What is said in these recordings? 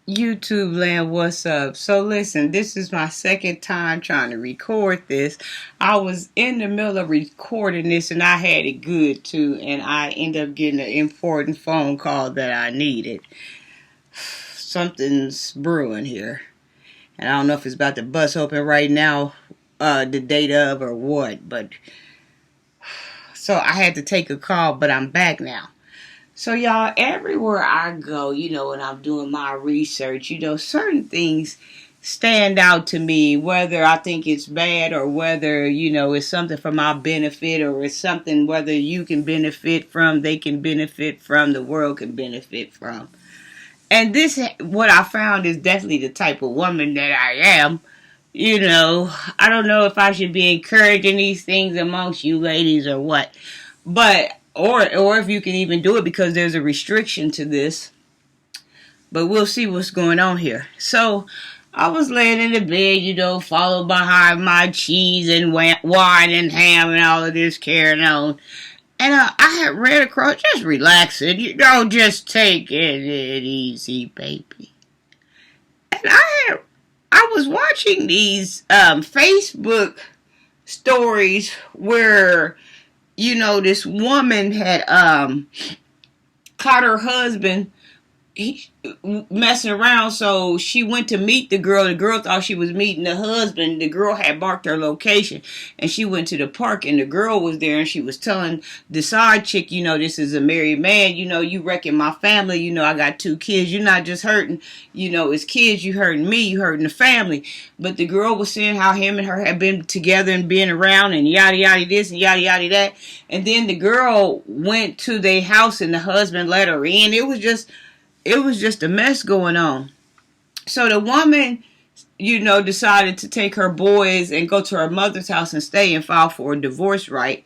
YouTube land, what's up? So listen, this is my second time trying to record this. I was in the middle of recording this and I had it good too, and I ended up getting an important phone call that I needed. Something's brewing here. And I don't know if it's about to bust open right now, the date of or what, but so I had to take a call, but I'm back now. So, y'all, everywhere I go, when I'm doing my research, certain things stand out to me, whether I think it's bad or whether, it's something for my benefit or it's something whether you can benefit from, they can benefit from, the world can benefit from. And this, what I found is definitely the type of woman that I am. I don't know if I should be encouraging these things amongst you ladies or what, but or if you can even do it because there's a restriction to this. But we'll see what's going on here. So I was laying in the bed, followed behind my cheese and wine and ham and all of this carrying on. And I had read across, just relax it, just take it easy, baby. And I was watching these Facebook stories where this woman had caught her husband messing around, so she went to meet the girl. The girl thought she was meeting the husband. The girl had marked her location, and she went to the park, and the girl was there, and she was telling the side chick, this is a married man, you wrecking my family, I got 2 kids, you're not just hurting, it's kids, you hurting me, you hurting the family. But the girl was saying how him and her had been together and been around and yada yada this and yada yada that. And then the girl went to their house and the husband let her in. It was just a mess going on. So the woman, decided to take her boys and go to her mother's house and stay and file for a divorce, right?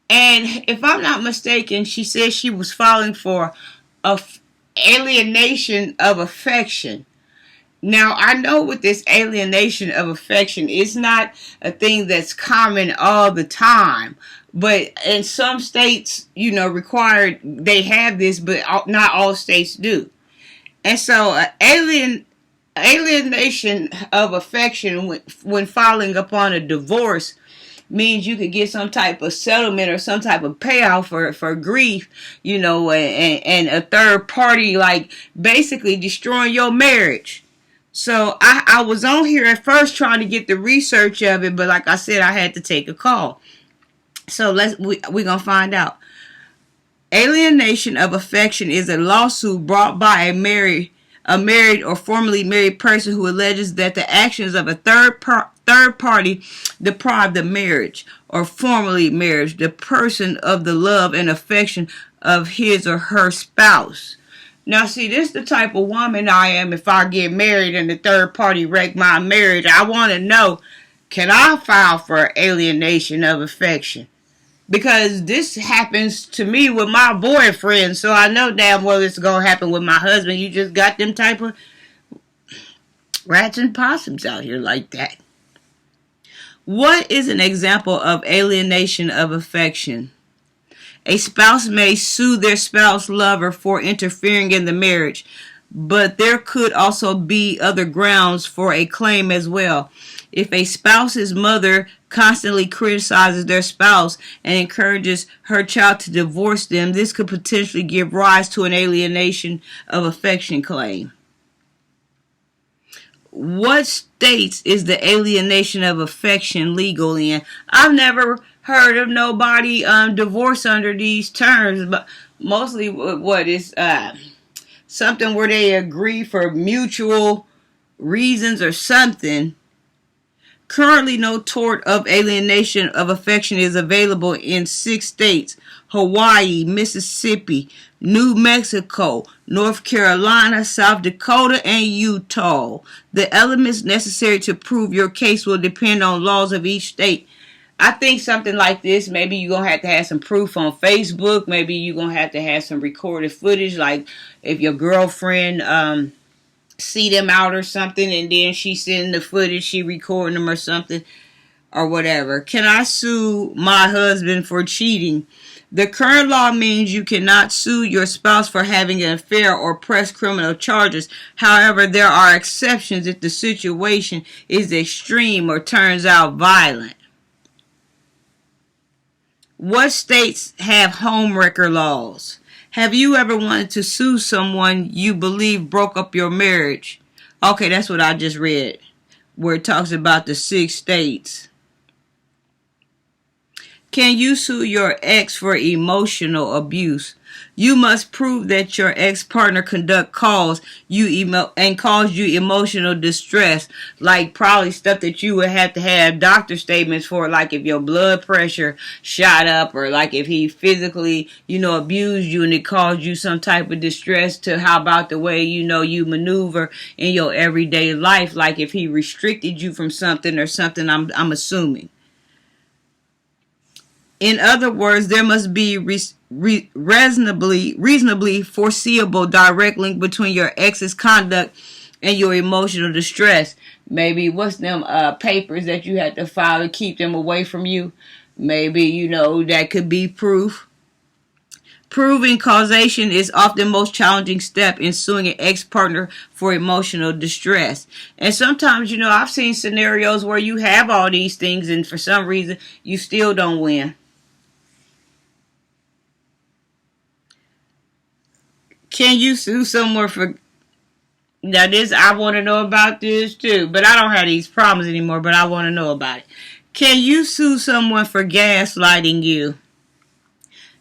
And if I'm not mistaken, she said she was filing for alienation of affection. Now, I know with this alienation of affection, it's not a thing that's common all the time. But in some states, required, they have this, but not all states do. And so, alienation of affection when filing upon a divorce means you could get some type of settlement or some type of payoff for grief, and a third party, like, basically destroying your marriage. So, I was on here at first trying to get the research of it, but like I said, I had to take a call. So we're gonna find out. Alienation of affection is a lawsuit brought by a married or formerly married person who alleges that the actions of a third party deprived the marriage or formerly marriage the person of the love and affection of his or her spouse. Now, see, this is the type of woman I am. If I get married and the third party wreck my marriage, I want to know, can I file for alienation of affection? Because this happens to me with my boyfriend, so I know damn well it's going to happen with my husband. You just got them type of rats and possums out here like that. What is an example of alienation of affection? A spouse may sue their spouse lover for interfering in the marriage, but there could also be other grounds for a claim as well. If a spouse's mother constantly criticizes their spouse and encourages her child to divorce them, this could potentially give rise to an alienation of affection claim. What states is the alienation of affection legal in? I've never heard of nobody divorce under these terms, but mostly what is something where they agree for mutual reasons or something. Currently, no tort of alienation of affection is available in 6 states: Hawaii, Mississippi, New Mexico, North Carolina, South Dakota, and Utah. The elements necessary to prove your case will depend on laws of each state. I think something like this, maybe you're going to have some proof on Facebook. Maybe you're going to have some recorded footage, like if your girlfriend see them out or something, and then she sending the footage, she recording them or something, or whatever. Can I sue my husband for cheating? The current law means you cannot sue your spouse for having an affair or press criminal charges. However, there are exceptions if the situation is extreme or turns out violent. What states have homewrecker laws? Have you ever wanted to sue someone you believe broke up your marriage? Okay, that's what I just read, where it talks about the 6 states. Can you sue your ex for emotional abuse? You must prove that your ex-partner conduct caused you emotional distress, like probably stuff that you would have to have doctor statements for, like if your blood pressure shot up, or like if he physically, abused you and it caused you some type of distress. To how about the way you maneuver in your everyday life, like if he restricted you from something or something. I'm assuming. In other words, there must be reasonably foreseeable direct link between your ex's conduct and your emotional distress. Maybe what's them papers that you had to file to keep them away from you? Maybe, that could be proof. Proving causation is often the most challenging step in suing an ex-partner for emotional distress. And sometimes, I've seen scenarios where you have all these things and for some reason you still don't win. Can you sue someone for... Now this, I want to know about this too, but I don't have these problems anymore, but I want to know about it. Can you sue someone for gaslighting you?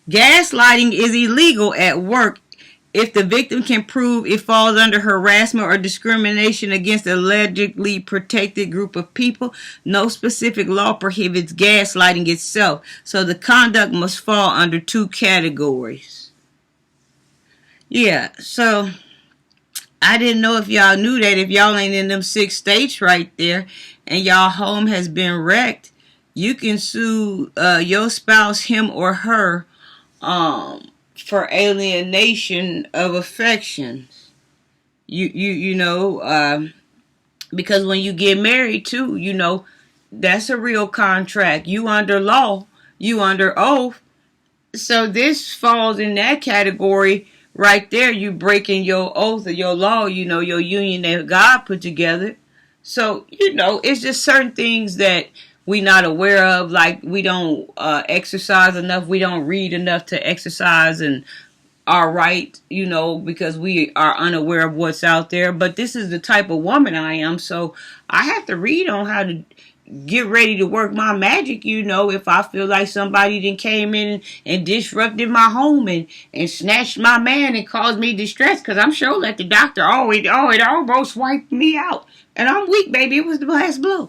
Gaslighting is illegal at work if the victim can prove it falls under harassment or discrimination against an allegedly protected group of people. No specific law prohibits gaslighting itself, so the conduct must fall under 2 categories. Yeah, so I didn't know if y'all knew that. If y'all ain't in them 6 states right there and y'all home has been wrecked, you can sue your spouse, him or her, for alienation of affections. Because when you get married too, that's a real contract. You under law, you under oath. So this falls in that category. Right there, you breaking your oath or your law, your union that God put together. So, it's just certain things that we not aware of, like we don't exercise enough, we don't read enough to exercise and our right, because we are unaware of what's out there. But this is the type of woman I am, so I have to read on how to get ready to work my magic, if I feel like somebody then came in and disrupted my home and snatched my man and caused me distress, because I'm sure that the doctor it almost wiped me out. And I'm weak, baby. It was the last blow,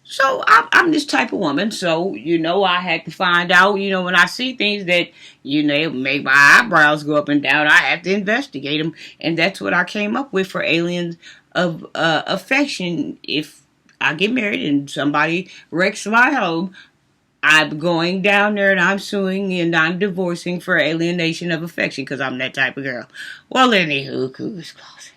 So I'm this type of woman. So, I had to find out, when I see things that, make my eyebrows go up and down, I have to investigate them. And that's what I came up with for aliens of affection. If I get married and somebody wrecks my home, I'm going down there and I'm suing and I'm divorcing for alienation of affection, because I'm that type of girl. Well, anywho, Cougars Closet.